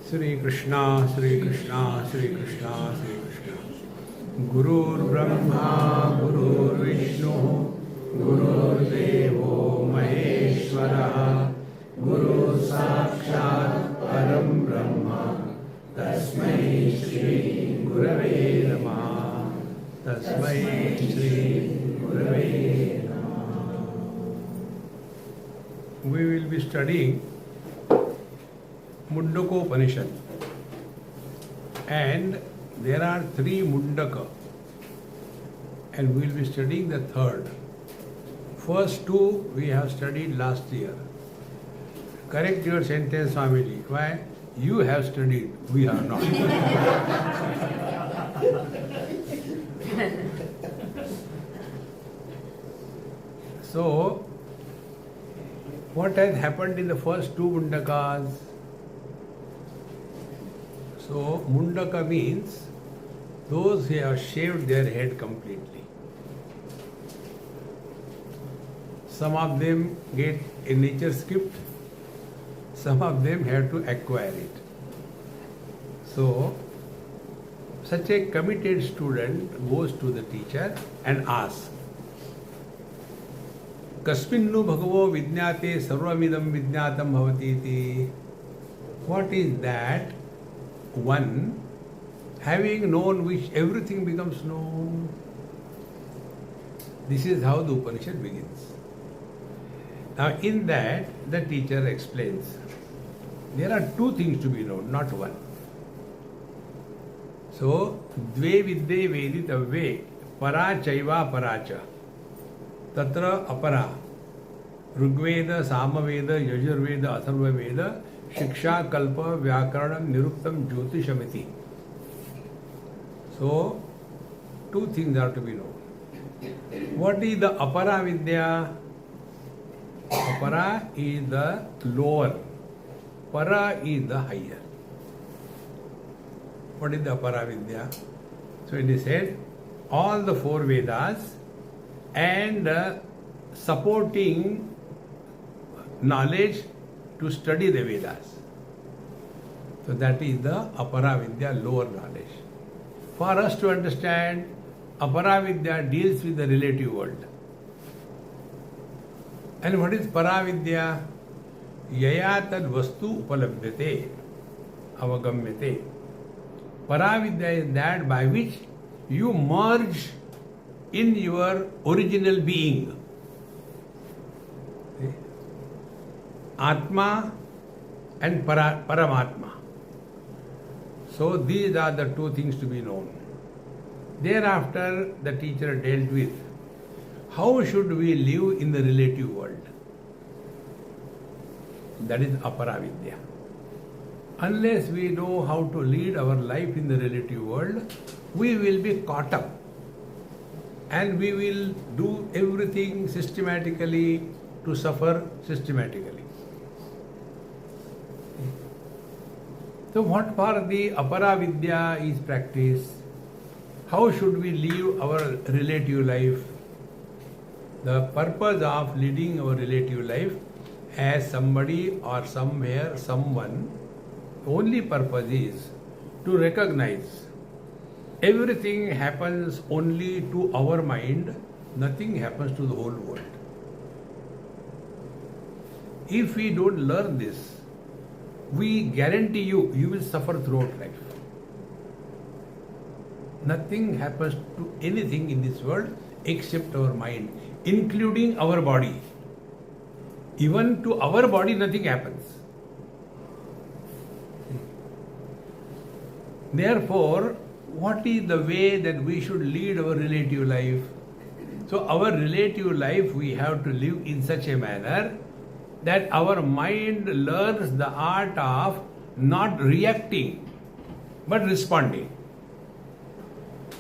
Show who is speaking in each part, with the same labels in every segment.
Speaker 1: Shri Krishna, Shri Krishna, Shri Krishna, Shri Krishna. Gurur Brahma, Gurur Vishnu, Gurur Devo Maheshwara, Guru Sakshat Param Brahma, Tasmai Shri Gurave Namaha, Tasmai Shri Gurave Namaha. We will be studying Mundakopanishad, and there are 3 Mundaka, and we will be studying the 3rd. First 2 we have studied last year. Correct your sentence, Swamiji. Why? You have studied, we are not. So, what has happened in the first 2 Mundakas? So, Mundaka means those who have shaved their head completely. Some of them get a nature's gift, some of them have to acquire it. So, such a committed student goes to the teacher and asks, Kasminnu bhagavo vidnyate sarvamidam vidnyatam bhavati iti. What is that? One, having known which everything becomes known. This is how the Upanishad begins. Now in that, the teacher explains, there are 2 things to be known, not 1. So, dve vidde veditavve, para chaiva paracha, tatra apara, Rigveda, Samaveda, Yajurveda, Atharvaveda, Shiksha, Kalpa, Vyakaranam, Niruktam, Jyotishamiti. So, 2 things are to be known. What is the Apara Vidya? Apara is the lower, Para is the higher. What is the Apara Vidya? So it is said, all the 4 Vedas and supporting knowledge to study the Vedas. So that is the Apara Vidya, lower knowledge. For us to understand, Apara Vidya deals with the relative world. And what is Para Vidya? Yaya tad vastu upalabhyate, avagamyate. Para Vidya is that by which you merge in your original being. Atma and Paramatma. So these are the 2 things to be known. Thereafter the teacher dealt with how should we live in the relative world. That is Apara Vidya. Unless we know how to lead our life in the relative world, we will be caught up and we will do everything systematically to suffer systematically. So what for the Apara Vidya is practiced? How should we live our relative life? The purpose of leading our relative life as somebody or somewhere, someone, only purpose is to recognize everything happens only to our mind, nothing happens to the whole world. If we don't learn this, we guarantee you will suffer throughout life. Nothing happens to anything in this world except our mind, including our body. Even to our body nothing happens. Therefore, what is the way that we should lead our relative life? So, our relative life we have to live in such a manner that our mind learns the art of not reacting but responding.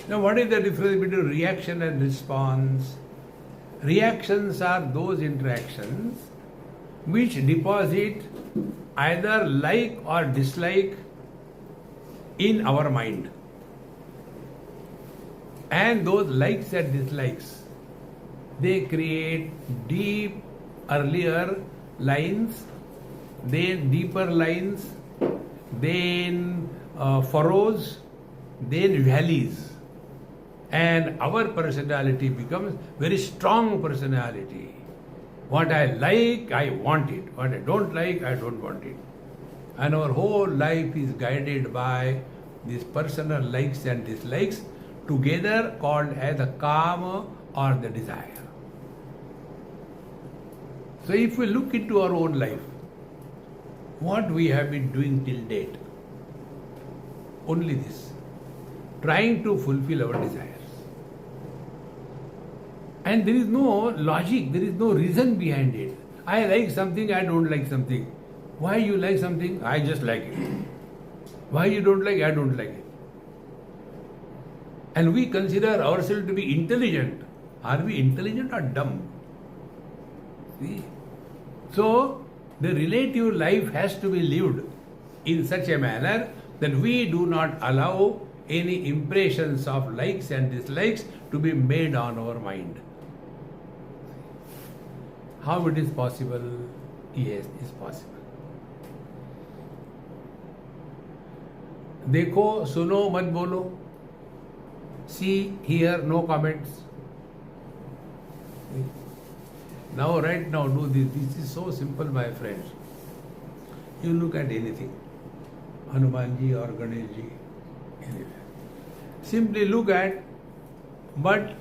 Speaker 1: Now, what is the difference between reaction and response? Reactions are those interactions which deposit either like or dislike in our mind. And those likes and dislikes, they create deep earlier lines, then deeper lines, then furrows, then valleys. And our personality becomes very strong personality. What I like, I want it. What I don't like, I don't want it. And our whole life is guided by these personal likes and dislikes, together called as the karma or the desire. So if we look into our own life, what we have been doing till date, only this, trying to fulfill our desires. And there is no logic, there is no reason behind it. I like something, I don't like something. Why you like something? I just like it. Why you don't like? I don't like it. And we consider ourselves to be intelligent. Are we intelligent or dumb? See? So, the relative life has to be lived in such a manner that we do not allow any impressions of likes and dislikes to be made on our mind. How it is possible? Yes, it is possible. देखो, सुनो, मत बोलो. See, hear, no comments. Now, right now, do this. This is so simple, my friends. You look at anything, Hanumanji or Ganeshji, anywhere. Simply look at, but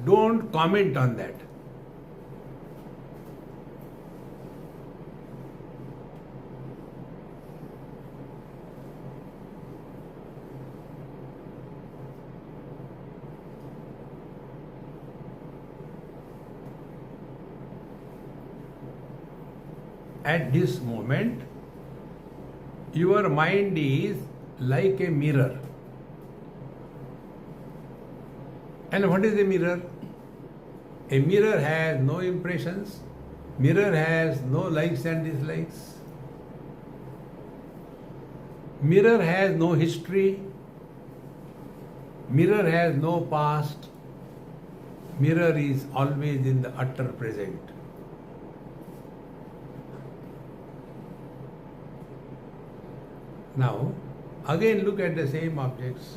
Speaker 1: don't comment on that. At this moment, your mind is like a mirror. And what is a mirror? A mirror has no impressions, mirror has no likes and dislikes, mirror has no history, mirror has no past, mirror is always in the utter present. Now, again look at the same objects.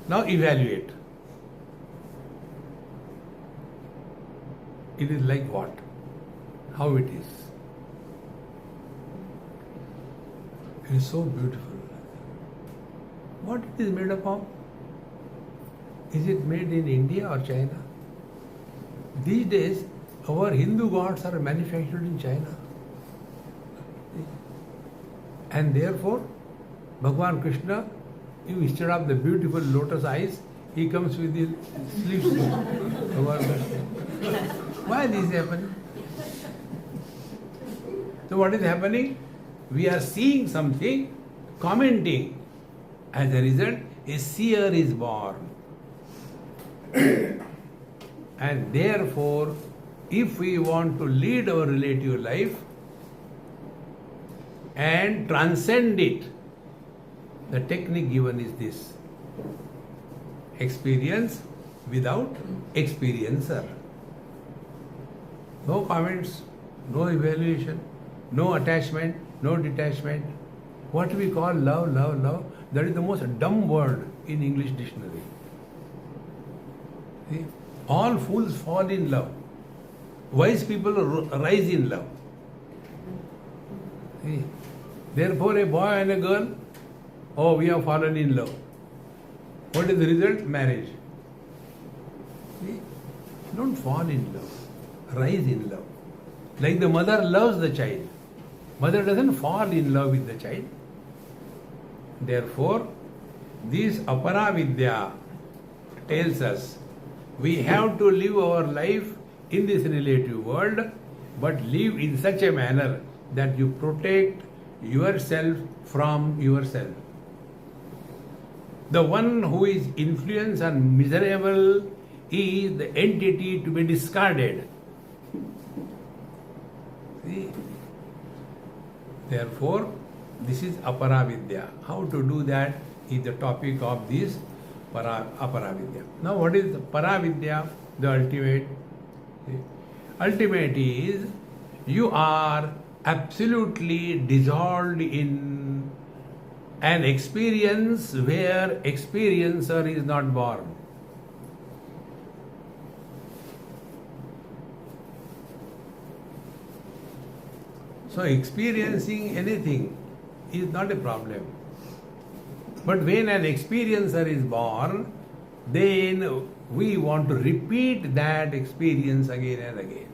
Speaker 1: Now evaluate. It is like what? How it is? It is so beautiful. What it is made up of? Is it made in India or China? These days, our Hindu gods are manufactured in China. And therefore, Bhagavan Krishna, instead of the beautiful lotus eyes, he comes with the sleeves. Bhagavan Krishna. Why this is happening? So what is happening? We are seeing something, commenting. As a result, a seer is born. And therefore, if we want to lead our relative life, and transcend it, the technique given is this: experience without experiencer. No comments, no evaluation, no attachment, no detachment. What we call love, love, love, that is the most dumb word in English dictionary. See? All fools fall in love. Wise people rise in love. See? Therefore, a boy and a girl, oh, we have fallen in love. What is the result? Marriage. See? Don't fall in love. Rise in love. Like the mother loves the child. Mother doesn't fall in love with the child. Therefore, this Aparavidya tells us we have to live our life in this relative world, but live in such a manner that you protect yourself from yourself. The one who is influenced and miserable is the entity to be discarded. See? Therefore, this is Aparavidya. How to do that is the topic of this Aparavidya. Now, what is Paravidya? The ultimate. See? Ultimate is you are absolutely dissolved in an experience where experiencer is not born. So experiencing anything is not a problem. But when an experiencer is born, then we want to repeat that experience again and again.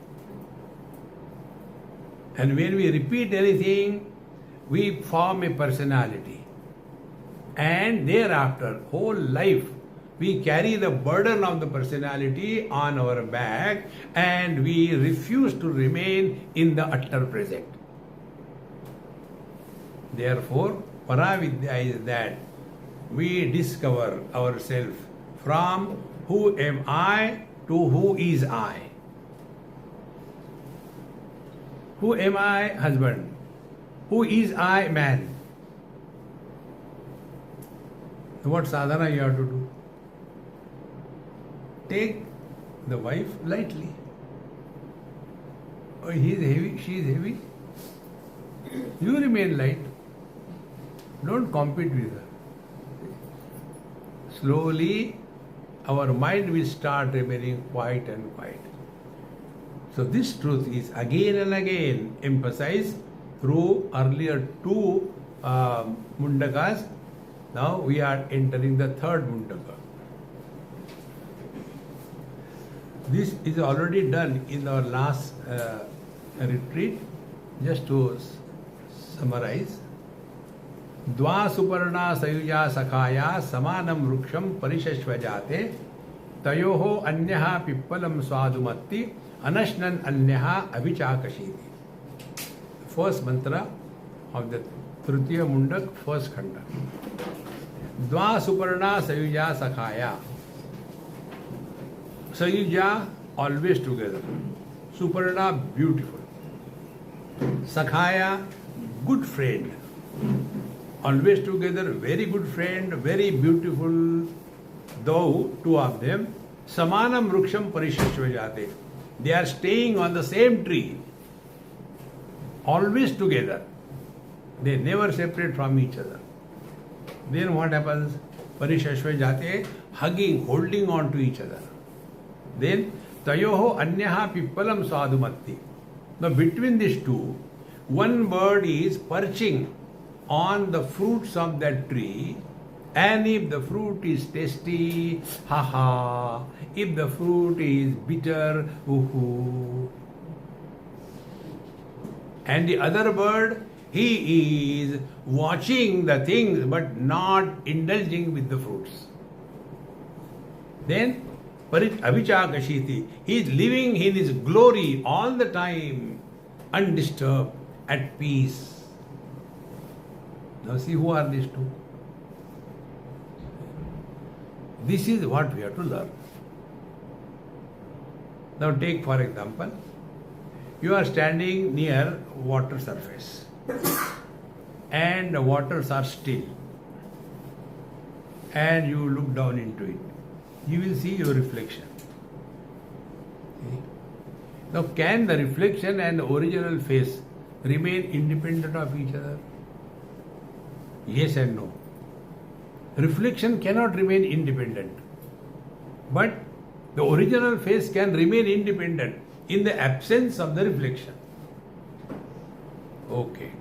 Speaker 1: And when we repeat anything, we form a personality. And thereafter, whole life, we carry the burden of the personality on our back and we refuse to remain in the utter present. Therefore, Paravidya is that we discover ourselves from who am I to who is I. Who am I? Husband. Who is I? Man. What sadhana you have to do? Take the wife lightly. Oh, he is heavy, she is heavy. You remain light. Don't compete with her. Slowly, our mind will start remaining quiet and quiet. So this truth is again and again emphasized through earlier two Mundakas. Now we are entering the third Mundaka. This is already done in our last retreat. Just to summarize. Dva suparna sayuja sakhaya samanam vruksham parishashvajate tayoho anyaha pippalam swadumatti anashnan anyaha avichakashiti. First mantra of the Tritiya Mundak, first khanda. Dva suparna sayuja sakhaya. Sayuja, always together. Suparna, beautiful. Sakhaya, good friend. Always together, very good friend, very beautiful. Though two of them, samanam vruksham parishashvajate. They are staying on the same tree. Always together. They never separate from each other. Then what happens? Parishashvajate, hugging, holding on to each other. Then tayoho anyaha pippalam sadumatti. Now between these two, one bird is perching on the fruits of that tree, and if the fruit is tasty, ha ha. If the fruit is bitter, hoo. And the other bird, he is watching the things but not indulging with the fruits. Then avichakashiti, he is living in his glory all the time, undisturbed, at peace. Now see who are these two. This is what we have to learn. Now take for example, you are standing near water surface and the waters are still and you look down into it. You will see your reflection. Okay. Now can the reflection and the original face remain independent of each other? Yes and no. Reflection cannot remain independent. But the original face can remain independent in the absence of the reflection. Okay.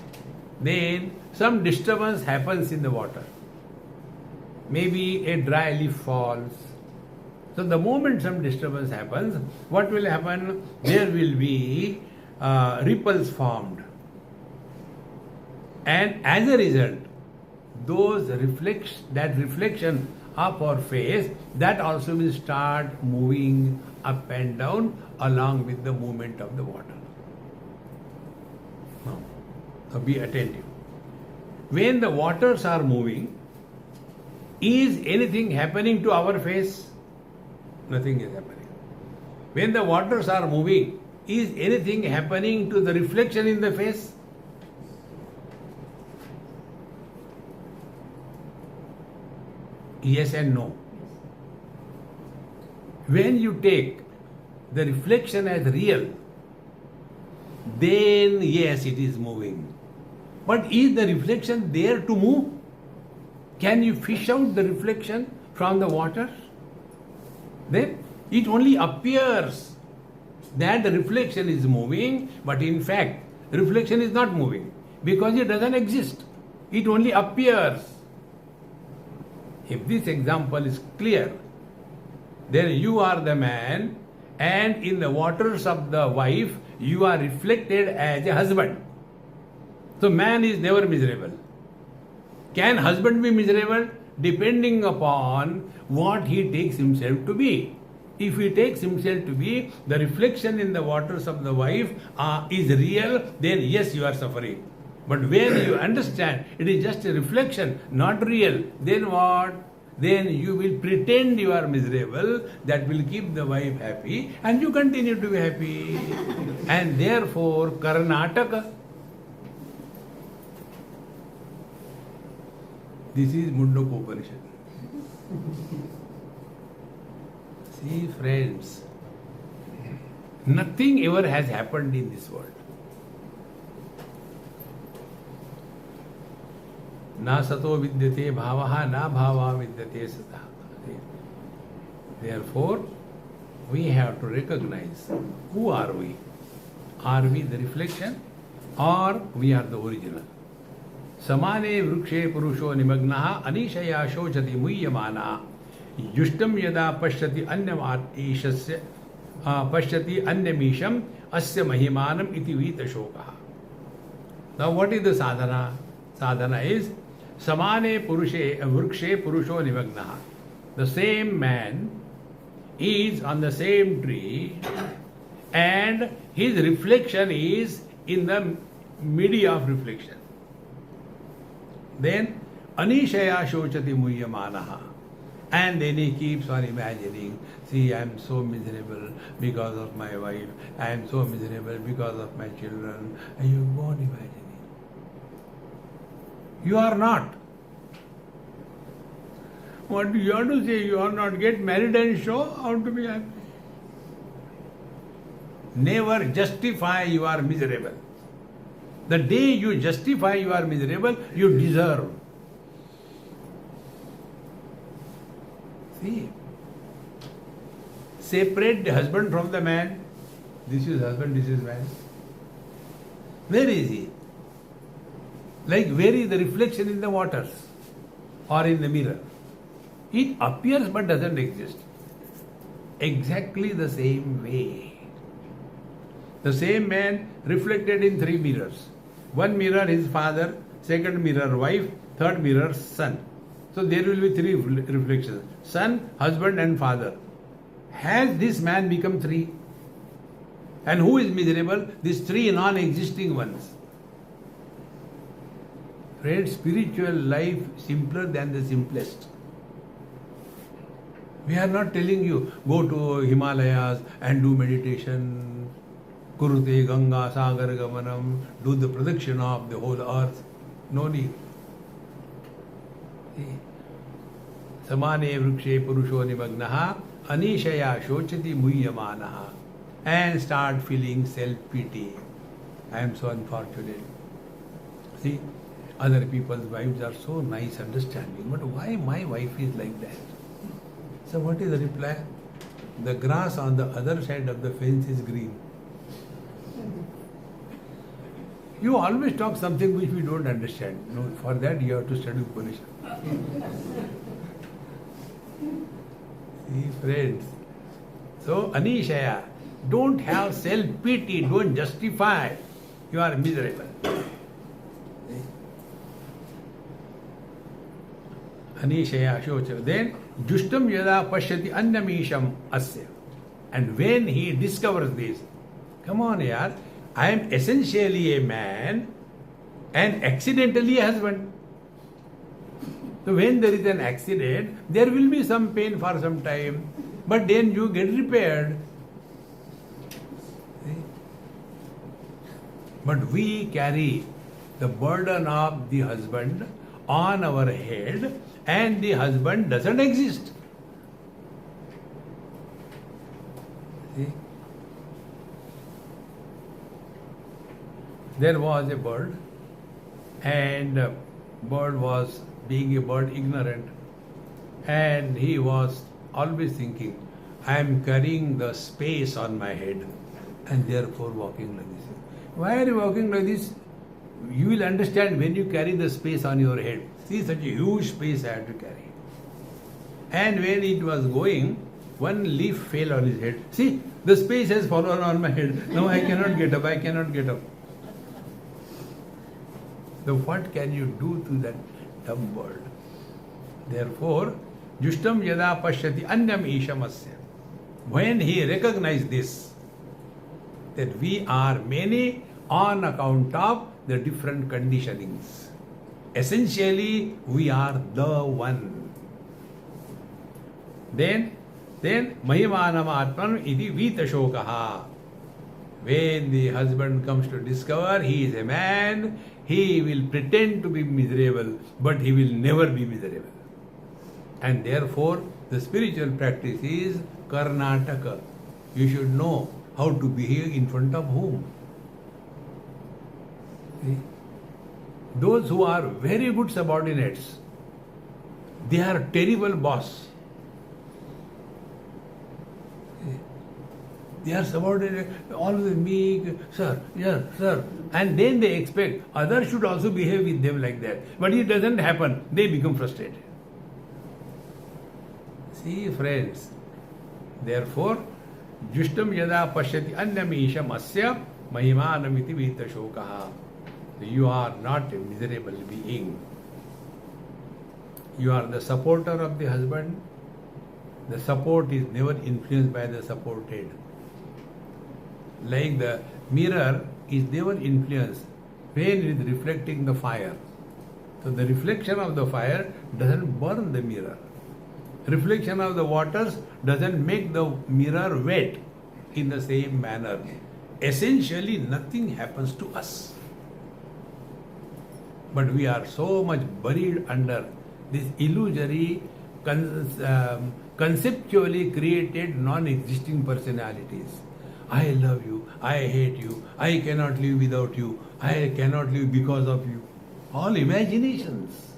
Speaker 1: Then some disturbance happens in the water. Maybe a dry leaf falls. So the moment some disturbance happens, what will happen? There will be ripples formed. And as a result, that reflection of our face, that also will start moving up and down along with the movement of the water. Now be attentive. When the waters are moving, is anything happening to our face? Nothing is happening. When the waters are moving, is anything happening to the reflection in the face? Yes and no. When you take the reflection as real, then yes, it is moving. But is the reflection there to move? Can you fish out the reflection from the water? Then it only appears that the reflection is moving, but in fact, reflection is not moving because it doesn't exist. It only appears. If this example is clear, then you are the man, and in the waters of the wife, you are reflected as a husband. So man is never miserable. Can husband be miserable? Depending upon what he takes himself to be. If he takes himself to be the reflection in the waters of the wife is real, then yes, you are suffering. But when you understand it is just a reflection, not real, then what? Then you will pretend you are miserable, that will keep the wife happy, and you continue to be happy. And therefore, Karnataka. This is Mundakopanishad. See, friends, nothing ever has happened in this world. Na sato vidyate bhavaha, na bhava vidyate sata. Therefore, we have to recognize who are we. Are we the reflection or we are the original? Samane vrukshe purusho nimagnaha anishaya shochati muyyamana yushtam yada pashyati anyamishasya pashyati anyamisham asya mahimanam iti vita shokaha. Now what is the sadhana? Sadhana is samane purushe vrukshe purusho nimagnaha. The same man is on the same tree and his reflection is in the media of reflection. Then anishaya shochati muyyamanaha. And then he keeps on imagining, see, I am so miserable because of my wife, I am so miserable because of my children, and you go on imagining. You are not. What do you have to say? You are not. Get married and show how to be happy. Never justify you are miserable. The day you justify you are miserable, you deserve. See, separate the husband from the man. This is husband, this is man. Where is he? Like where is the reflection in the waters or in the mirror? It appears but doesn't exist. Exactly the same way. The same man reflected in 3 mirrors. One mirror his father, second mirror wife, third mirror son. So there will be 3 reflections. Son, husband and father. Has this man become 3? And who is miserable? These 3 non-existing ones. Friends, spiritual life simpler than the simplest. We are not telling you, go to Himalayas and do meditation, Kurute Ganga Sagar Gamanam, do the production of the whole earth. No need. Samane vrukshe purusho nimagnaha anishaya shochati muyyamanaha. And start feeling self-pity. I am so unfortunate. See, other people's wives are so nice, understanding, but why my wife is like that? So what is the reply? The grass on the other side of the fence is green. You always talk something which we don't understand. No, for that you have to study Upanishad. See, friends. So, Anishaya, don't have self-pity, don't justify. You are miserable. Anishaya Shocha. Then Jushtam Yada Pashyati Annamisham Asya. And when he discovers this, come on, yaar, I am essentially a man and accidentally a husband. So when there is an accident, there will be some pain for some time, but then you get repaired. See? But we carry the burden of the husband on our head, and the husband doesn't exist. See? There was a bird, and bird was, being a bird, ignorant, and he was always thinking, I am carrying the space on my head and therefore walking like this. Why are you walking like this? You will understand when you carry the space on your head. See, such a huge space I had to carry. And when it was going, one leaf fell on his head. See, the space has fallen on my head. Now I cannot get up, I cannot get up. So what can you do to that dumb bird? Therefore, Jushtam Yada Pashyati Anyam Ishamasya. When he recognized this, that we are many on account of the different conditionings. Essentially, we are the one. Then Mahimanam Atmanam iti Vitashokaha. When the husband comes to discover he is a man, he will pretend to be miserable, but he will never be miserable. And therefore, the spiritual practice is Karnataka. You should know how to behave in front of whom. See? Those who are very good subordinates, they are terrible boss. See? They are subordinate, always meek, sir, yes, sir. And then they expect others should also behave with them like that. But it doesn't happen. They become frustrated. See, friends, therefore, Jushtam Yada Pashyati Anyamisham Asya Mahimanamiti Vitashokaha. You are not a miserable being. You are the supporter of the husband. The support is never influenced by the supported. Like the mirror is never influenced when it is reflecting the fire. So the reflection of the fire doesn't burn the mirror. Reflection of the waters doesn't make the mirror wet in the same manner. Essentially, nothing happens to us. But we are so much buried under this illusory, conceptually created, non-existing personalities. I love you, I hate you, I cannot live without you, I cannot live because of you. All imaginations.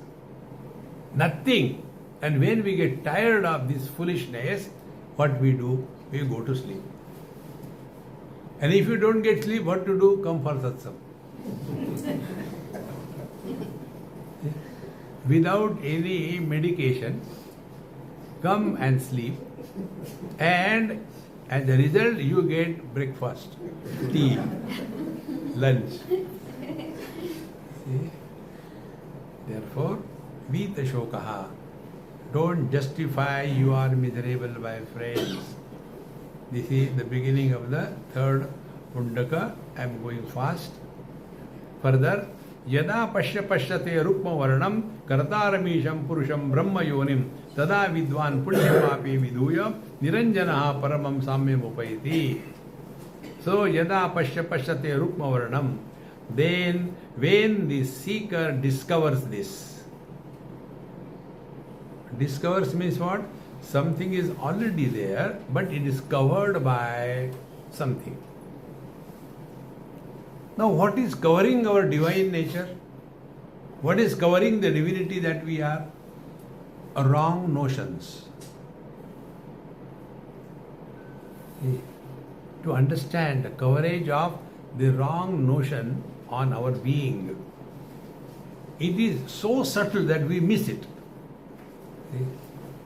Speaker 1: Nothing. And when we get tired of this foolishness, what we do? We go to sleep. And if you don't get sleep, what to do? Come for satsang. Without any medication, come and sleep, and as a result you get breakfast, tea, lunch. See? Therefore, Vitashokaha. Don't justify you are miserable, my friends. This is the beginning of the third Mundaka. I am going fast. Further, Yada Pashyate Rukma Varnam Kartaramisham Purusham Brahma Yonim Tada Vidwan Punyamapi Viduya Niranjanaha Paramam Samyam Upayati. So Yada Pashyate Rukma Varnam, then when the seeker discovers this, discovers means what? Something is already there, but it is covered by something. Now, what is covering our divine nature? What is covering the divinity that we are? Wrong notions. To understand the coverage of the wrong notion on our being, it is so subtle that we miss it.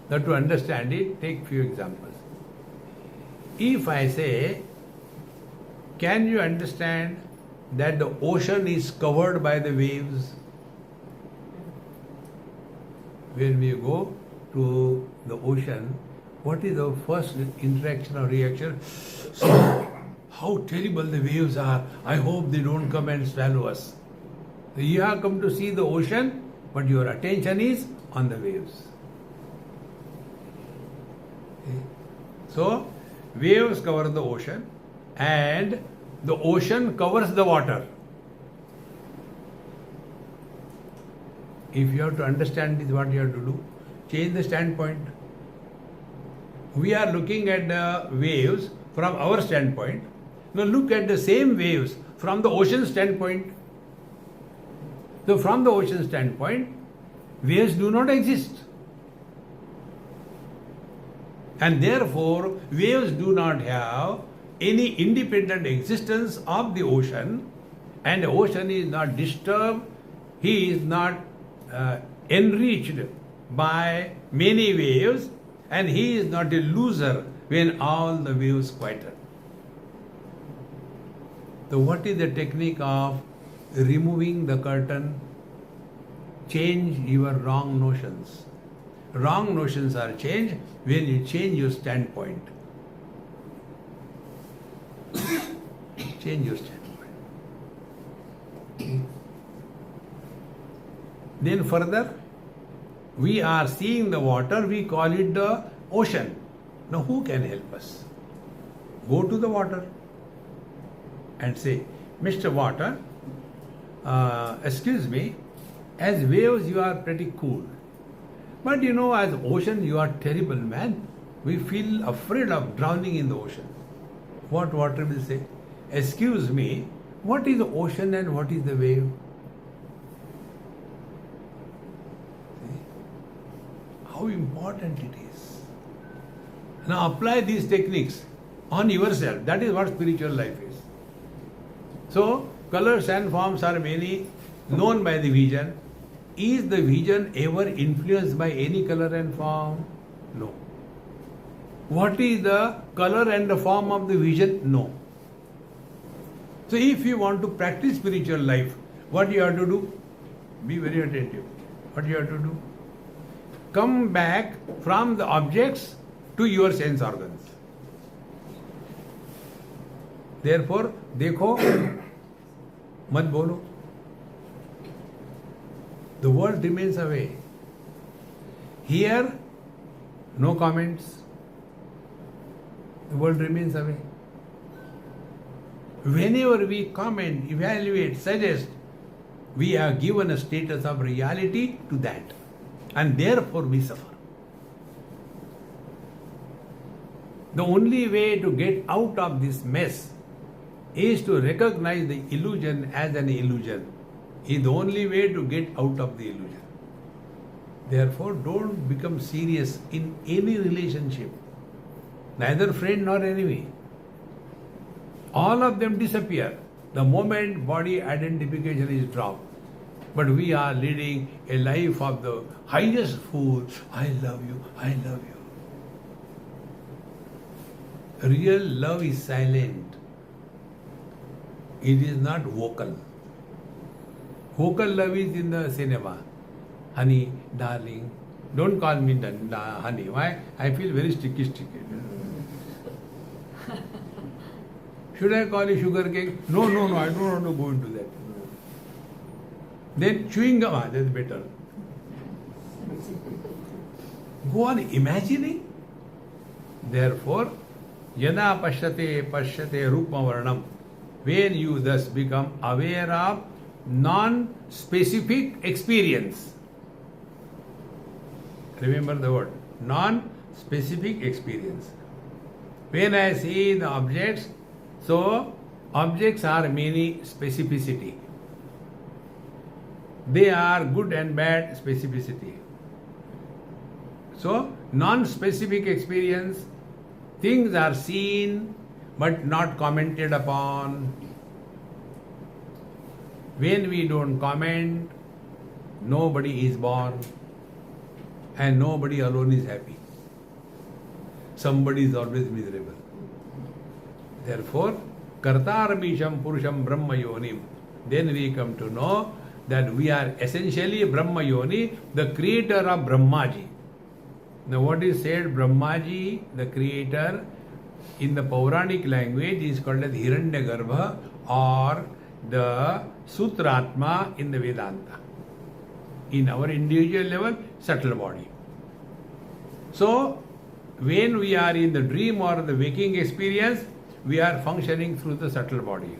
Speaker 1: Now, to understand it, take few examples. If I say, can you understand that the ocean is covered by the waves? when we go to the ocean, what is the first interaction or reaction? So, how terrible the waves are. I hope they don't come and swallow us. So you have come to see the ocean, but your attention is on the waves. Okay. So, waves cover the ocean and the ocean covers the water. If you have to understand this, what you have to do? Change the standpoint. We are looking at the waves from our standpoint. Now look at the same waves from the ocean standpoint. So from the ocean standpoint, waves do not exist. And therefore, waves do not have any independent existence of the ocean, and the ocean is not disturbed, he is not enriched by many waves, and he is not a loser when all the waves quieten. So what is the technique of removing the curtain? Change your wrong notions. Wrong notions are changed when you change your standpoint. Change your standpoint. Then further, we are seeing the water, we call it the ocean. Now who can help us? Go to the water and say, Mr. Water, excuse me, as waves you are pretty cool. But you know, as ocean you are terrible, man. We feel afraid of drowning in the ocean. What water will say? Excuse me, what is the ocean and what is the wave? See? How important it is. Now apply these techniques on yourself. That is what spiritual life is. So, colors and forms are many, known by the vision. Is the vision ever influenced by any color and form? No. What is the color and the form of the vision? No. So if you want to practice spiritual life, what you have to do? Be very attentive. What you have to do? Come back from the objects to your sense organs. Therefore, देखो, मत बोलो. The world remains away. Here, no comments. The world remains away. Whenever we comment, evaluate, suggest, we are given a status of reality to that. And therefore we suffer. The only way to get out of this mess is to recognize the illusion as an illusion. Is the only way to get out of the illusion. Therefore, don't become serious in any relationship, neither friend nor enemy. All of them disappear the moment body identification is dropped. But we are leading a life of the highest fool. I love you, I love you. Real love is silent. It is not vocal. Vocal love is in the cinema. Honey, darling, don't call me honey. Why? I feel very sticky. Should I call you sugar cake? No, I don't want to go into that. Then chewing gum, that's better. Go on imagining. Therefore, yada pashyate rupma varnam. When you thus become aware of non-specific experience. Remember the word, non-specific experience. When I see the objects, so objects are many specificity. They are good and bad specificity. So, non-specific experience, things are seen but not commented upon. When we don't comment, nobody is born and nobody alone is happy. Somebody is always miserable. Therefore, Kartarmisham Purusham Brahma Yonim. Then we come to know that we are essentially Brahma Yoni, the creator of Brahmaji. Now what is said, Brahmaji, the creator, in the Pauranic language is called as Hiranyagarbha or the Sutratma in the Vedanta. In our individual level, subtle body. So, when we are in the dream or the waking experience, we are functioning through the subtle body.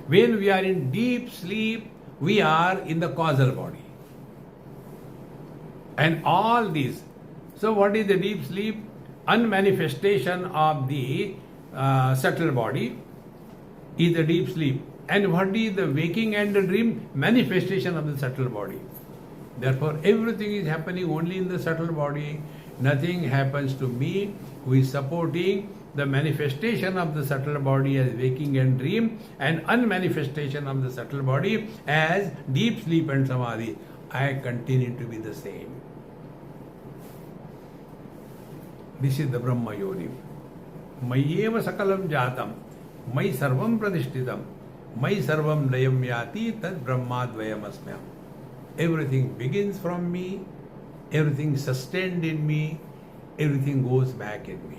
Speaker 1: When we are in deep sleep, we are in the causal body. And all these. So, what is the deep sleep? Unmanifestation of the subtle body is the deep sleep. And what is the waking and the dream? Manifestation of the subtle body. Therefore, everything is happening only in the subtle body. Nothing happens to me who is supporting the manifestation of the subtle body as waking and dream and unmanifestation of the subtle body as deep sleep and samadhi. I continue to be the same. This is the Brahma Yoni. Mayeva sakalam jatam, Mai sarvam pradishtitam, Mai sarvam layam yati tad brahmadvayam asmyam. Everything begins from me, everything sustained in me, everything goes back in me.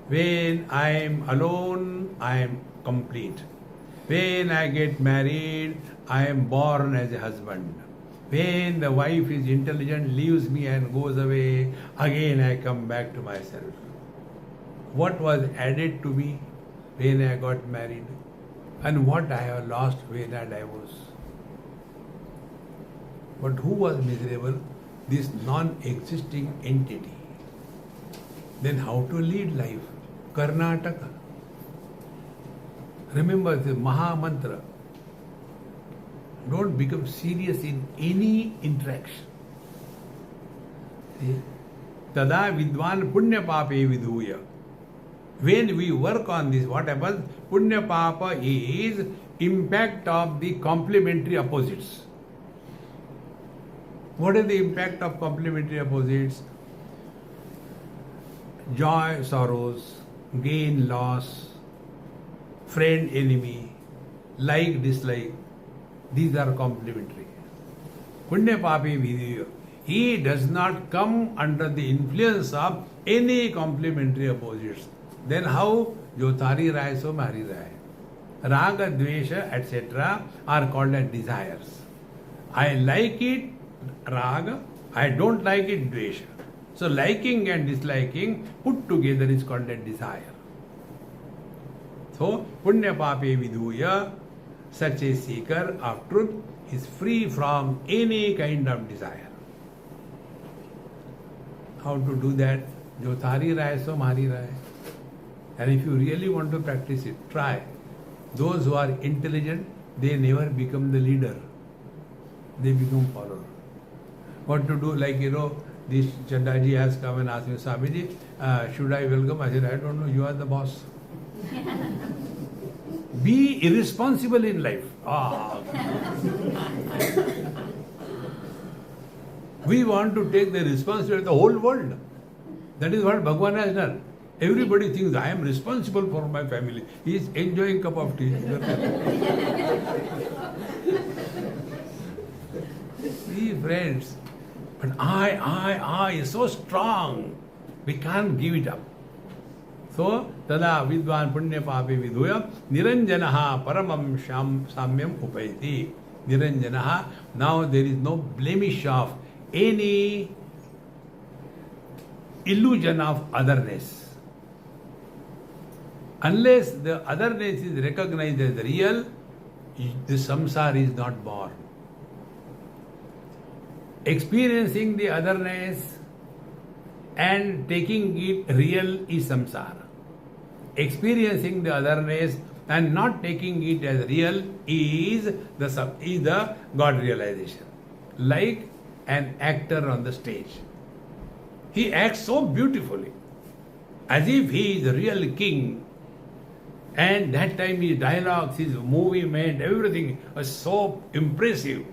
Speaker 1: When I am alone, I am complete. When I get married, I am born as a husband. When the wife is intelligent, leaves me and goes away, again I come back to myself. What was added to me when I got married? And what I have lost when I divorced? But who was miserable? This non-existing entity. Then how to lead life? Karnataka. Remember the Maha Mantra. Don't become serious in any interaction. Tada vidvan punya pape vidhuya. When we work on this, what happens? Punya papa is impact of the complementary opposites. What is the impact of complementary opposites? Joy, sorrows, gain, loss, friend, enemy, like, dislike. These are complementary. Punya papi vidya. He does not come under the influence of any complementary opposites. Then how? Jo tari rahe so mari rahe. Raga, dvesha, etc. are called as desires. I like it, raga. I don't like it, dvesha. So liking and disliking put together is called a desire. So punya pape vidhuya, such a seeker of truth is free from any kind of desire. How to do that? Jo thari rahe so mari rahe. And if you really want to practice it, try. Those who are intelligent, they never become the leader. They become follower. What to do? Like, this Chandaji has come and asked me, Swamiji, should I welcome? I said, I don't know, you are the boss. Be irresponsible in life. We want to take the responsibility of the whole world. That is what Bhagavan has done. Everybody thinks I am responsible for my family. He is enjoying cup of tea. See, friends, but I is so strong. We can't give it up. So, tada vidvan punya pape vidhuya niranjanaha paramam samyam upayati. Niranjanaha, now there is no blemish of any illusion of otherness. Unless the otherness is recognized as real, the samsara is not born. Experiencing the otherness and taking it real is samsara. Experiencing the otherness and not taking it as real is the God realization. Like an actor on the stage. He acts so beautifully, as if he is the real king. And that time his dialogues, his movement, everything was so impressive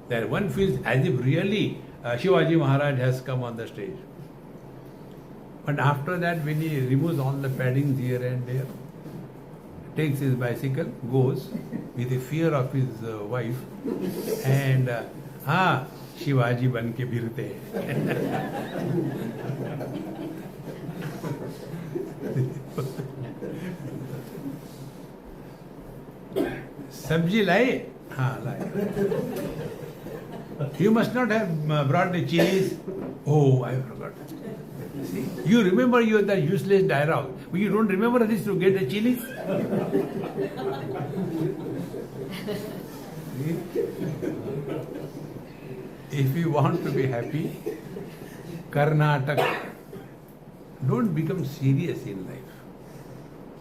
Speaker 1: that one feels as if really Shivaji Maharaj has come on the stage. But after that, when he removes all the paddings here and there, takes his bicycle, goes with the fear of his wife, and Shivaji ban ke birte. Sabji laye? Laye. You must not have brought the chilies. Oh, I forgot. See, you remember that useless dialogue, but you don't remember this to get the chilies? See? If you want to be happy, Karnataka, don't become serious in life.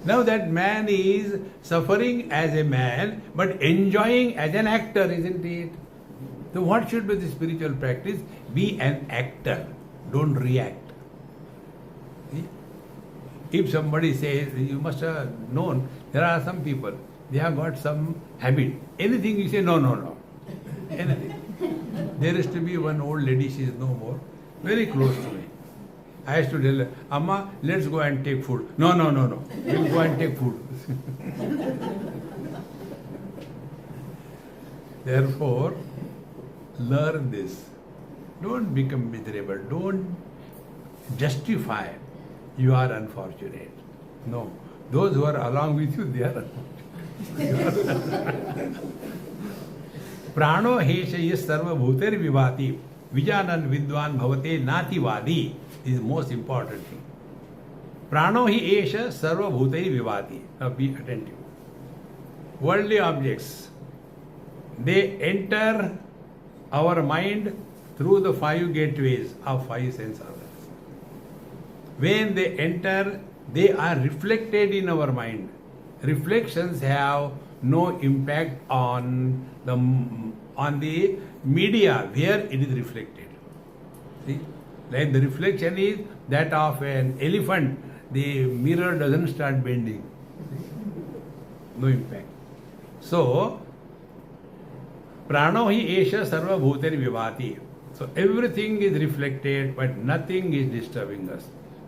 Speaker 1: Now that man is suffering as a man, but enjoying as an actor, isn't it? So what should be the spiritual practice? Be an actor, don't react. See? If somebody says, you must have known, there are some people, they have got some habit. Anything you say, no. Anything. There used to be one old lady, she is no more, very close to me. I used to tell her, Amma, let's go and take food. No. We'll go and take food. Therefore, learn this. Don't become miserable. Don't justify you are unfortunate. No. Those who are along with you, they are unfortunate. Prano hesha sarva bhuter vivati vijanan vidwan bhavate nativadi is the most important thing. Prano hi esha sarva bhuter vivati. Now be attentive. Worldly objects, they enter our mind through the 5 gateways of 5 sense organs. When they enter, they are reflected in our mind. Reflections have no impact on the media where it is reflected. See, like the reflection is that of an elephant, the mirror doesn't start bending. No impact. So, prano hi esha sarva bhuter vivati. So everything is reflected, but nothing is disturbing us.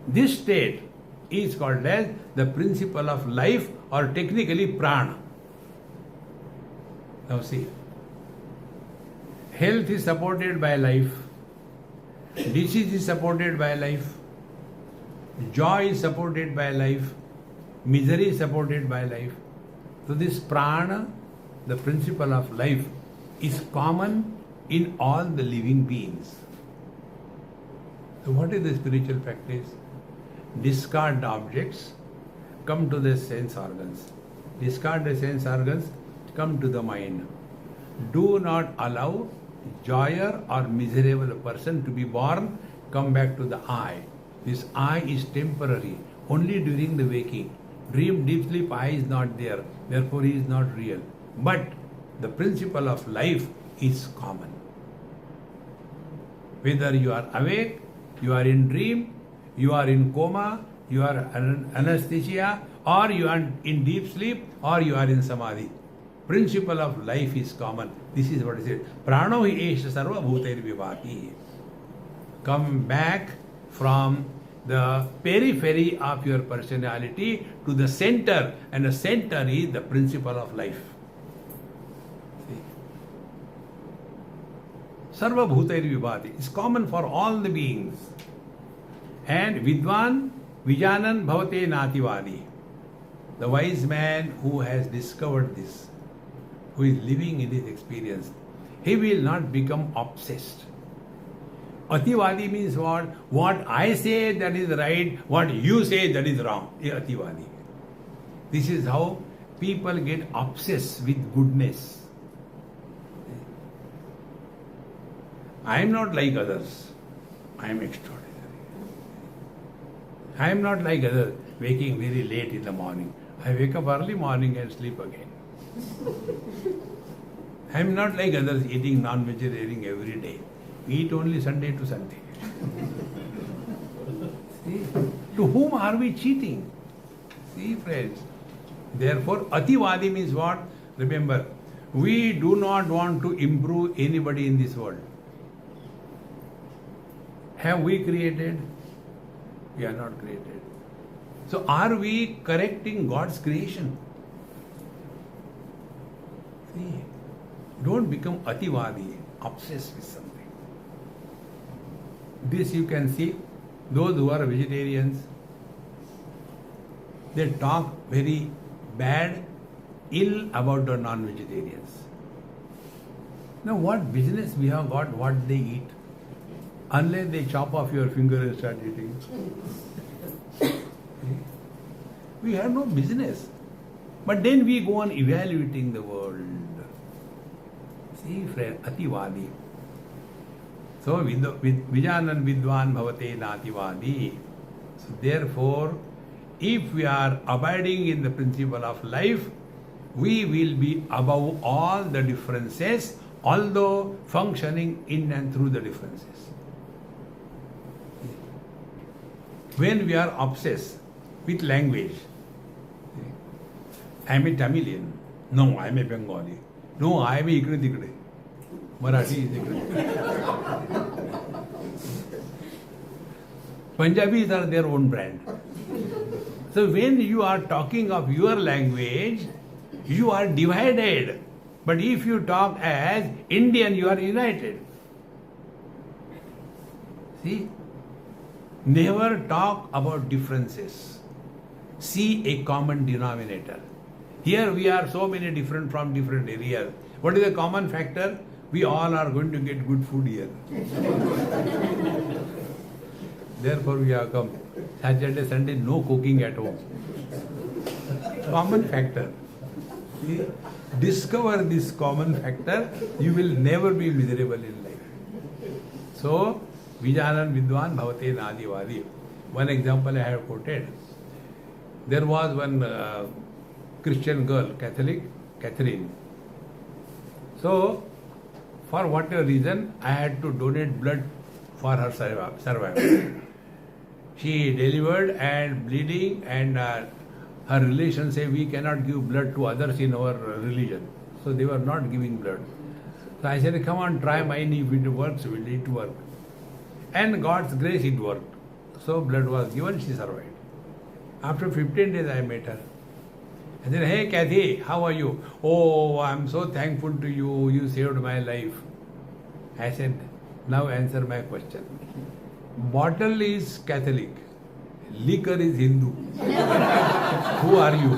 Speaker 1: This state is called as the principle of life, or technically prana. Now see, health is supported by life, disease is supported by life, joy is supported by life, misery is supported by life. So this prana, the principle of life, is common in all the living beings. So what is the spiritual practice? Discard the objects, come to the sense organs. Discard the sense organs, come to the mind. Do not allow joyer or miserable person to be born. Come back to the I. This I is temporary, only during the waking. Dream, deep sleep, I is not there, therefore he is not real. But the principle of life is common. Whether you are awake, you are in dream, you are in coma, you are anesthesia, or you are in deep sleep, or you are in samadhi. Principle of life is common. This is what is it. Prano hi esha sarva bhuter vivati. Come back from the periphery of your personality to the center, and the center is the principle of life. See? Sarva bhuter vivati is common for all the beings. And vidvan vijanan bhavate nativadi. The wise man who has discovered this, who is living in this experience, he will not become obsessed. Ativadi means what? What I say that is right, what you say that is wrong. Ativadi. This is how people get obsessed with goodness. I am not like others. I am extraordinary. I am not like others, waking very late in the morning. I wake up early morning and sleep again. I am not like others, eating non-vegetarian every day. We eat only Sunday to Sunday. See, to whom are we cheating? See, friends. Therefore, ativadi means what? Remember, we do not want to improve anybody in this world. Have we created? We are not created. So are we correcting God's creation? See, don't become ativadi, obsessed with something. This you can see, those who are vegetarians, they talk very bad, ill about the non-vegetarians. Now what business we have got what they eat? Unless they chop off your finger and start eating. We have no business. But then we go on evaluating the world. See, friend, ativadi. So, vijanan vidwan bhavate nativadi. So, therefore, if we are abiding in the principle of life, we will be above all the differences, although functioning in and through the differences. When we are obsessed with language, I am a Tamilian. No, I am a Bengali. No, I am a ikde tikde. Marathi is ikde. Punjabis are their own brand. So when you are talking of your language, you are divided. But if you talk as Indian, you are united. See? Never talk about differences. See a common denominator. Here we are so many different from different areas. What is the common factor? We all are going to get good food here. Therefore we have come. Saturday, Sunday, no cooking at home. Common factor. See? Discover this common factor, you will never be miserable in life. So, Vijanan Vidwan Bhavate Nadivadi. One example I have quoted. There was one Christian girl, Catholic, Catherine. So, for whatever reason, I had to donate blood for her survival. She delivered and bleeding, and her relations say we cannot give blood to others in our religion. So they were not giving blood. So I said, come on, try mine. If it works, will it work? And God's grace, it worked. So blood was given, she survived. After 15 days, I met her. I said, hey Kathy, how are you? Oh, I'm so thankful to you. You saved my life. I said, now answer my question. Bottle is Catholic. Liquor is Hindu. Who are you?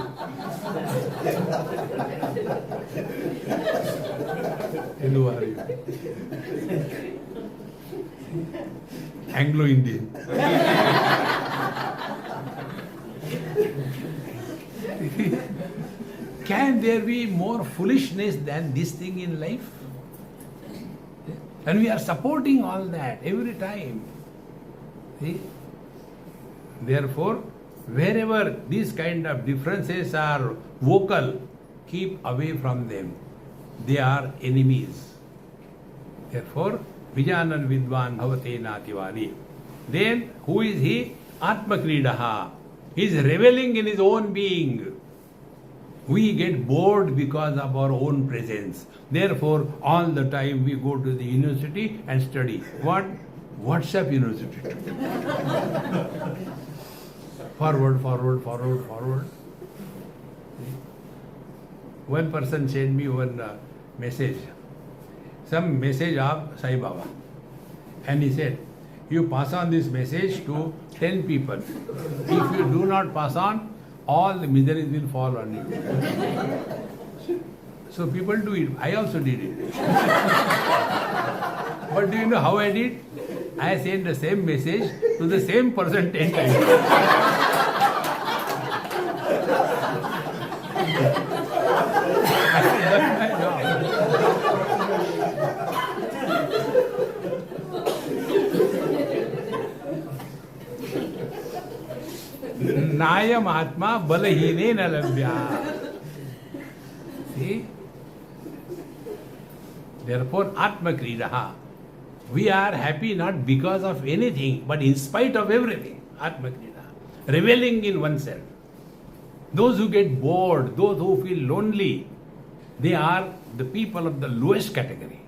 Speaker 1: Who are you? Anglo-Indian. Can there be more foolishness than this thing in life? And we are supporting all that every time. See? Therefore, wherever these kind of differences are vocal, keep away from them. They are enemies. Therefore, Vijanan Vidwan Bhavate Nativadi. Then, who is he? Atma Kridaha. He is reveling in his own being. We get bored because of our own presence. Therefore, all the time we go to the university and study. What? WhatsApp university. Forward, forward, forward, forward. One person sent me one message. Some message of Sai Baba. And he said, you pass on this message to 10 people. If you do not pass on, all the miseries will fall on you. So people do it. I also did it. But do you know how I did? I sent the same message to the same person 10 times. Nayam Atma Balahine Nalabhya. See? Therefore, Atma Kridaha. We are happy not because of anything, but in spite of everything. Atma Kridaha. Reveling in oneself. Those who get bored, those who feel lonely, they are the people of the lowest category.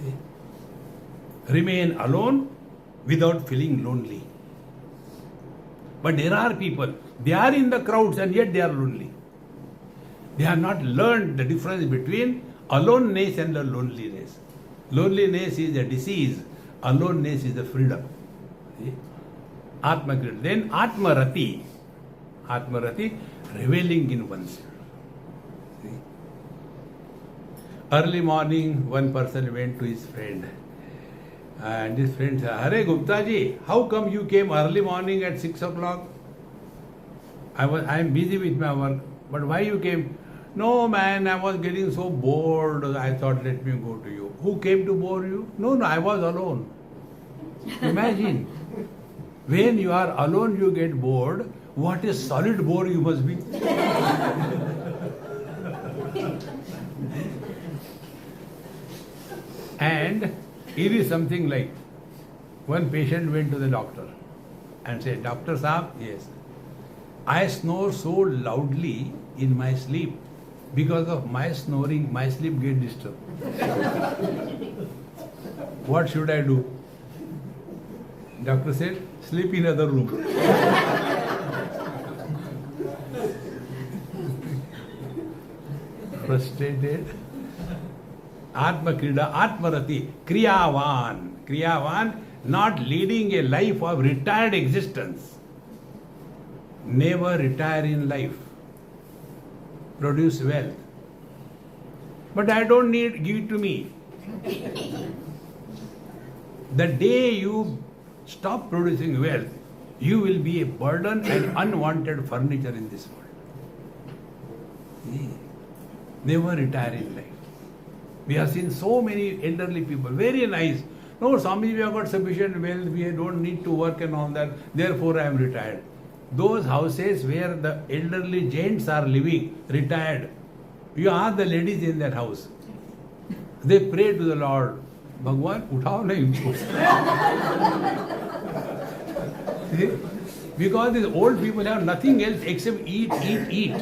Speaker 1: See? Remain alone without feeling lonely. But there are people, they are in the crowds and yet they are lonely. They have not learned the difference between aloneness and the loneliness. Loneliness is a disease, aloneness is a freedom. See? Atma-krita. Then Atmarati. Atmarati, reveling in oneself. See? Early morning, one person went to his friend. And his friend said, Hare Gupta ji, how come you came early morning at 6 o'clock? I am busy with my work. But why you came? No man, I was getting so bored. I thought, let me go to you. Who came to bore you? No, I was alone. Imagine. When you are alone, you get bored. What a solid bore you must be. And it is something like, one patient went to the doctor and said, Doctor Saab, yes, I snore so loudly in my sleep. Because of my snoring, my sleep gets disturbed. What should I do? Doctor said, sleep in other room. Frustrated. Atma-krida, Atmarati, Kriyavan. Kriyavan, not leading a life of retired existence. Never retire in life. Produce wealth. But I don't need, give it to me. The day you stop producing wealth, you will be a burden and unwanted furniture in this world. Never retire in life. We have seen so many elderly people, very nice. No, Swami, we have got sufficient wealth, we don't need to work and all that, therefore I am retired. Those houses where the elderly gents are living, retired, you ask the ladies in that house, they pray to the Lord, Bhagwan, uthao na inko. Because these old people have nothing else except eat, eat, eat.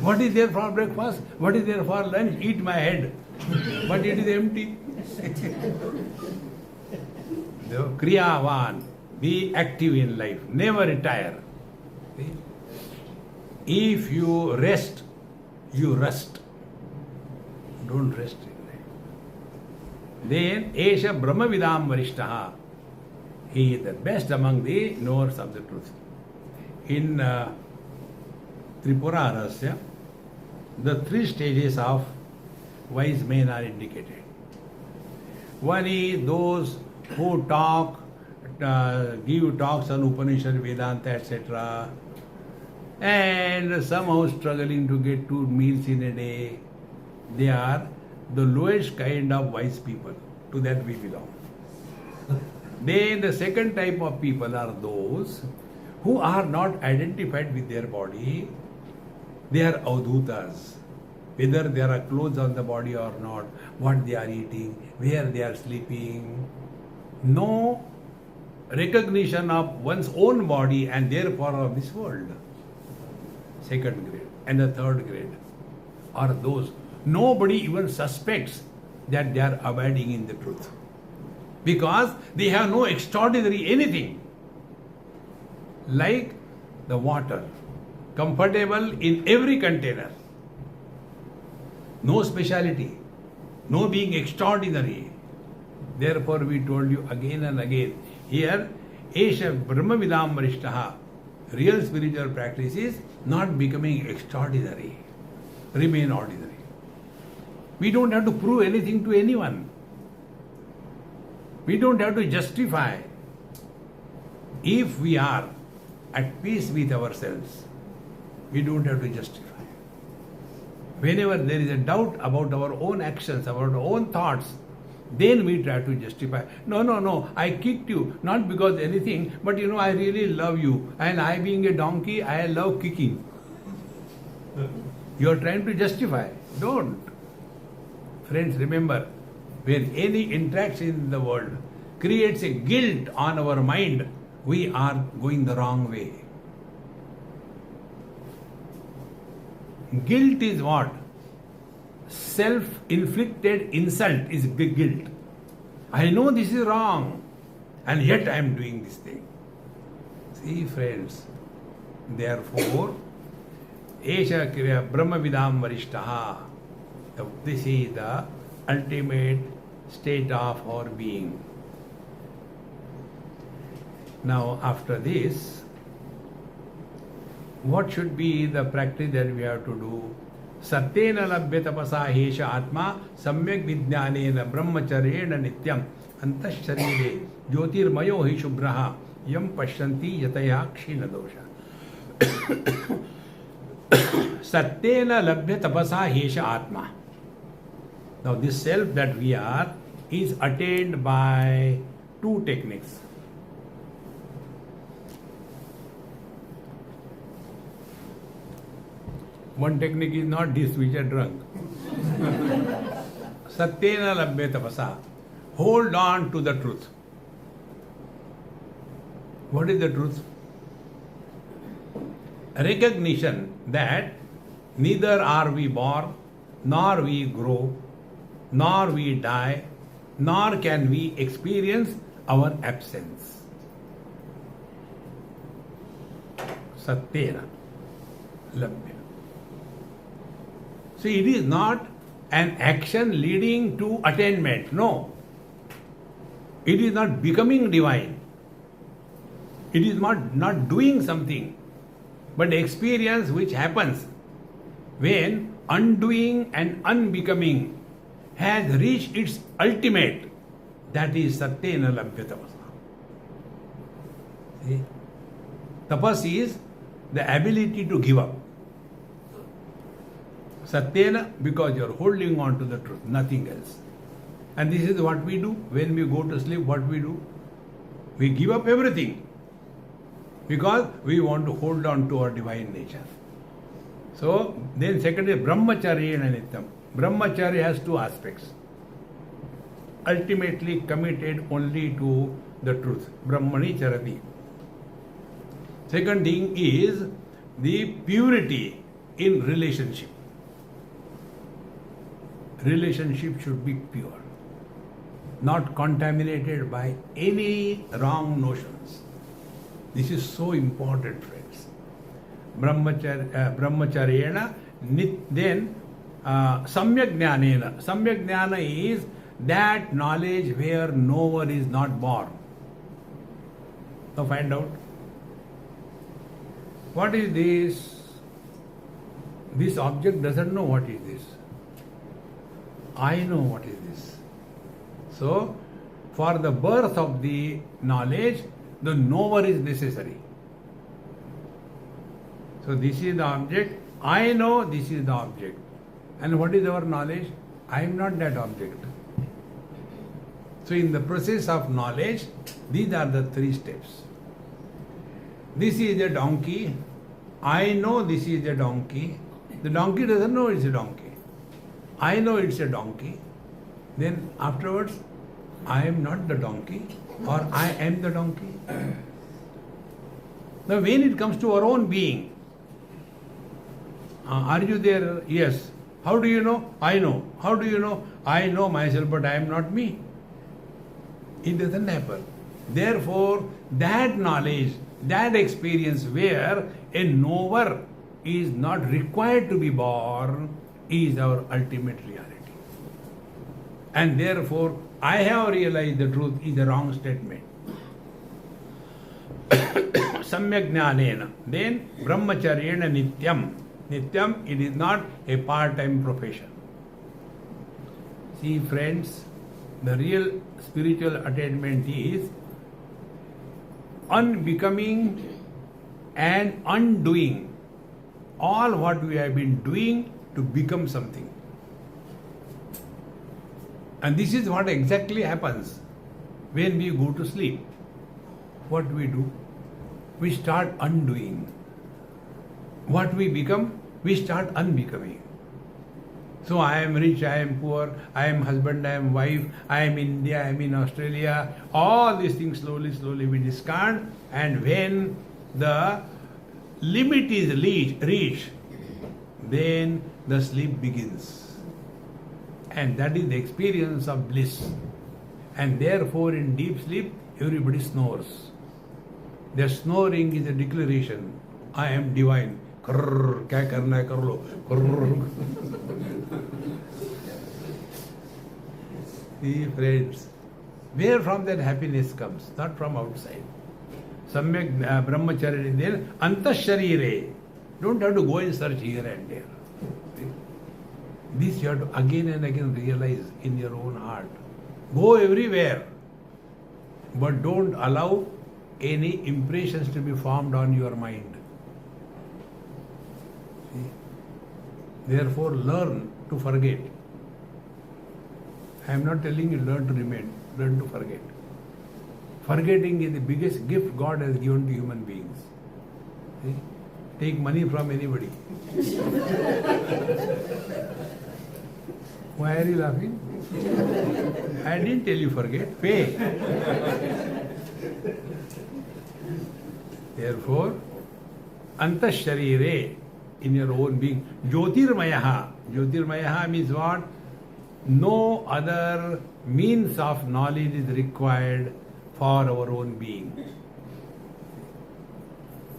Speaker 1: What is there for breakfast? What is there for lunch? Eat my head. But it is empty. Kriyavan, be active in life, never retire. See? If you rest, you rust. Don't rest in life. Then, Esha Brahmavidam Varishtaha. He is the best among the knowers of the truth. In Tripura Rahasya, the 3 stages of wise men are indicated. One is those who talk, give talks on Upanishad, Vedanta, etc. and somehow struggling to get 2 meals in a day. They are the lowest kind of wise people. To that we belong. Then the second type of people are those who are not identified with their body. They are avdhutas. Whether there are clothes on the body or not, what they are eating, where they are sleeping. No recognition of one's own body and therefore of this world. Second grade. And the third grade are those nobody even suspects that they are abiding in the truth. Because they have no extraordinary anything. Like the water, comfortable in every container. No speciality, no being extraordinary. Therefore we told you again and again, here, Esha Brahmavidam Varishtaha, real spiritual practice is not becoming extraordinary, remain ordinary. We don't have to prove anything to anyone. We don't have to justify. If we are at peace with ourselves, we don't have to justify. Whenever there is a doubt about our own actions, about our own thoughts, then we try to justify. No, I kicked you, not because anything, but I really love you. And I being a donkey, I love kicking. You are trying to justify. Don't. Friends, remember, when any interaction in the world creates a guilt on our mind, we are going the wrong way. Guilt is what? Self-inflicted insult is guilt. I know this is wrong, and yet I am doing this thing. See, friends, therefore, Esha Kriya Brahmavidam Varishtaha. This is the ultimate state of our being. Now, after this, what should be the practice that we have to do? Satyena labhya tapasa hesha atma samyak vijnanena brahmacharena nityam antashsharire jyotirmayo hi shubhraha yam pashyanti yataya kshina dosha. Satyena labhya tapasa hesha atma. Now, this self that we are is attained by two techniques. One technique is not this which are drunk. Satyena labhya tapasa. Hold on to the truth. What is the truth? Recognition that neither are we born, nor we grow, nor we die, nor can we experience our absence. Satyena labhya. See, it is not an action leading to attainment. No. It is not becoming divine. It is not doing something, but experience which happens when undoing and unbecoming has reached its ultimate. That is Satyena labhya tapasa. See? Tapas is the ability to give up. Satyena, because you are holding on to the truth, nothing else. And this is what we do. When we go to sleep, what we do? We give up everything because we want to hold on to our divine nature. So, then second is Brahmacharya and Nityam. Brahmacharya has two aspects. Ultimately committed only to the truth. Brahmani charati. Second thing is the purity in relationship. Relationship should be pure, not contaminated by any wrong notions. This is so important, friends. Brahmacharyena, then samyak jnanena. Samyak jnana is that knowledge where knower is not born. Now find out. What is this? This object doesn't know what is this. I know what is this. So, for the birth of the knowledge, the knower is necessary. So, this is the object. I know this is the object. And what is our knowledge? I am not that object. So, in the process of knowledge, these are the three steps. This is a donkey. I know this is a donkey. The donkey doesn't know it's a donkey. I know it's a donkey. Then afterwards, I am not the donkey or I am the donkey. Now when it comes to our own being, are you there? Yes. How do you know? I know. How do you know? I know myself, but I am not me. It doesn't happen. Therefore, that knowledge, that experience where a knower is not required to be born is our ultimate reality. And therefore, I have realized the truth is a wrong statement. Samyak jnanena. Then, brahmacharyena nityam. Nityam, it is not a part-time profession. See, friends, the real spiritual attainment is unbecoming and undoing all what we have been doing to become something. And this is what exactly happens when we go to sleep. What we do? We start undoing. What we become? We start unbecoming. So I am rich, I am poor, I am husband, I am wife, I am India, I am in Australia. All these things slowly we discard. And when the limit is reached, then the sleep begins. And that is the experience of bliss. And therefore in deep sleep, everybody snores. Their snoring is a declaration, I am divine. Krrr, kya karna hai kar lo. Krrr. See, friends, where from that happiness comes? Not from outside. Samyak brahmacharya, then antasharire. Don't have to go and search here and there. This you have to again and again realize in your own heart. Go everywhere, but don't allow any impressions to be formed on your mind. See? Therefore, learn to forget. I am not telling you learn to remain, learn to forget. Forgetting is the biggest gift God has given to human beings. See? Take money from anybody. Why are you laughing? I didn't tell you forget, pay. Therefore, antasharire, in your own being. Jyotirmayaha. Jyotirmayaha means what? No other means of knowledge is required for our own being.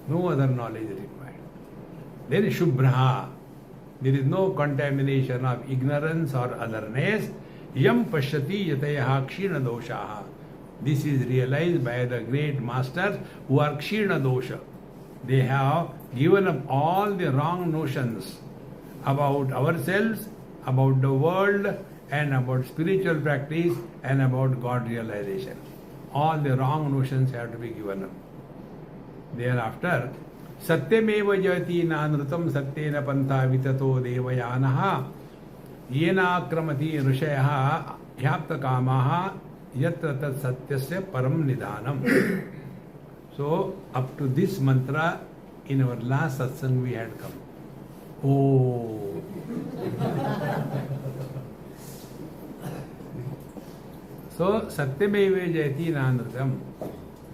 Speaker 1: No other knowledge is required. Then Shubhra. There is no contamination of ignorance or otherness. Yam pashyati yatayaha kshina doshaha. This is realized by the great masters who are kshina dosha. They have given up all the wrong notions about ourselves, about the world, and about spiritual practice, and about God realization. All the wrong notions have to be given up. Thereafter, Satyameva jayati nanrutam satyena pantha vitato devayanaha yena kramati rushayaha hyapta kamaha yatra tat satyasya param nidhanam. So, up to this mantra, in our last satsang we had come. Oh. So, Satyameva jayati nanrutam.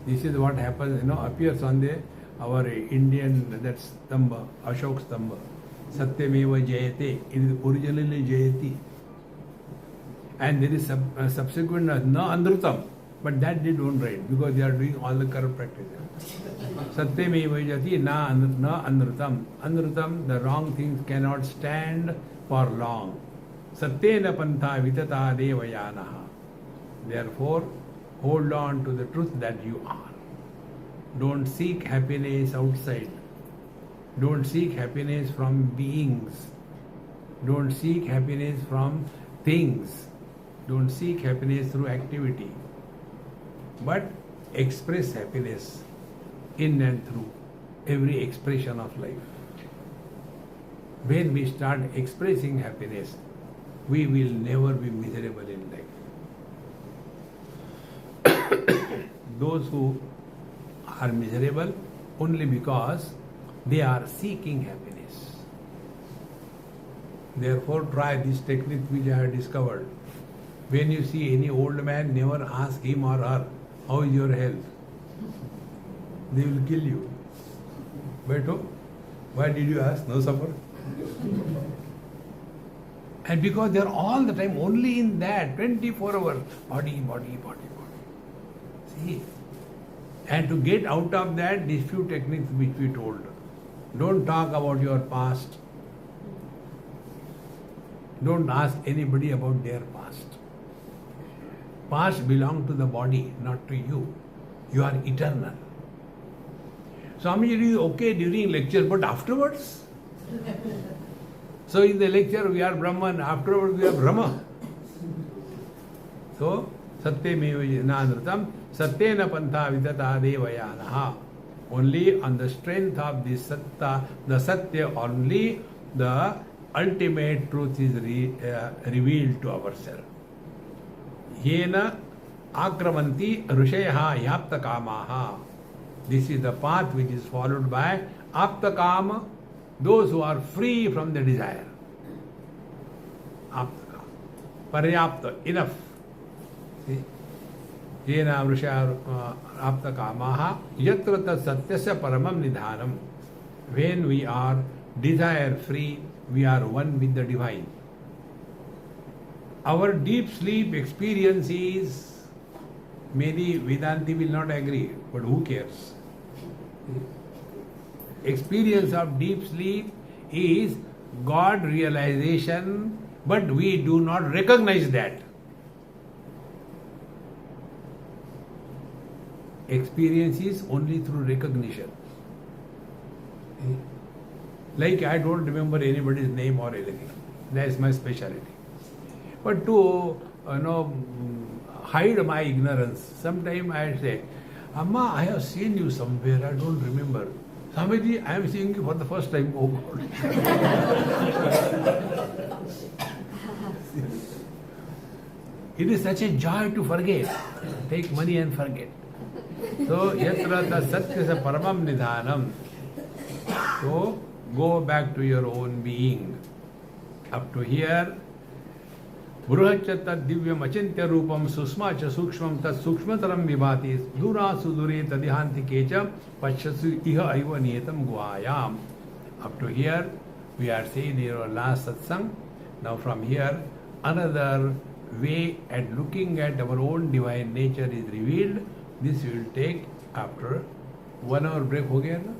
Speaker 1: This is what happens, appears on our Indian, that stamba, Ashok stamba. Satyameva jayate. It is originally jayati. And there is subsequent na andrutam. But that they don't write because they are doing all the corrupt practices. Satyameva jayati na andrutam. Andrutam, the wrong things cannot stand for long. Satyena pantha vitata devayanaha. Therefore, hold on to the truth that you are. Don't seek happiness outside. Don't seek happiness from beings. Don't seek happiness from things. Don't seek happiness through activity. But express happiness in and through every expression of life. When we start expressing happiness, we will never be miserable in life. Those who are miserable only because they are seeking happiness. Therefore, try this technique which I have discovered. When you see any old man, never ask him or her, how is your health? They will kill you. Beto, why did you ask? No supper? And because they are all the time only in that 24 hours, body. See? And to get out of that, these few techniques which we told. Don't talk about your past. Don't ask anybody about their past. Past belongs to the body, not to you. You are eternal. Swamiji is okay during lecture, but afterwards? So in the lecture we are Brahman, afterwards we are Brahma. So, Satyameva nanrutam, Satyena pantha vidata devayanaha. Only on the strength of the Satta, the Satya, only the ultimate truth is revealed to ourselves. Yena akramanti rushayaha yapta kamaha. This is the path which is followed by apta kama, those who are free from the desire. Apta kama. Paryapta, enough. See? Yena vrusha apta kamaha yatra tat satyasya paramam nidhanam. When we are desire free, we are one with the divine. Our deep sleep experience is, many Vedanti will not agree, but who cares? experience of deep sleep is God realization, but we do not recognize that. Experience is only through recognition. Like I don't remember anybody's name or anything. That's my specialty. But to hide my ignorance, sometimes I say, Amma, I have seen you somewhere, I don't remember. Swamiji, I am seeing you for the first time. Oh God. It is such a joy to forget. Take money and forget. So, yatra ta satya sa paramam nidhanam. So, go back to your own being. Up to here, Bruhacha tad divyam achintya rupam susma cha sukshmam tad sukshmataram vibhati dura sudure tadihanti kecha pachasu iha aiva niyatam guayam. Up to here, we are saying in our last satsang. Now from here, another way at looking at our own divine nature is revealed. This will take after 1 hour break. हो गया ना?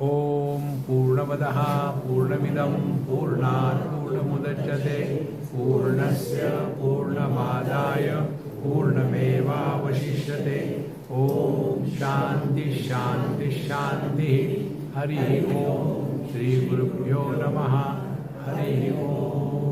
Speaker 1: ओम पूर्णमदः पूर्णमिदं पूर्णात् पूर्णमुदच्यते पूर्णस्य पूर्णमादाय पूर्णमेवावशिष्यते. ओम शांति शांति शांति. हरि ओम. श्री गुरुभ्यो नमः. हरि ओम.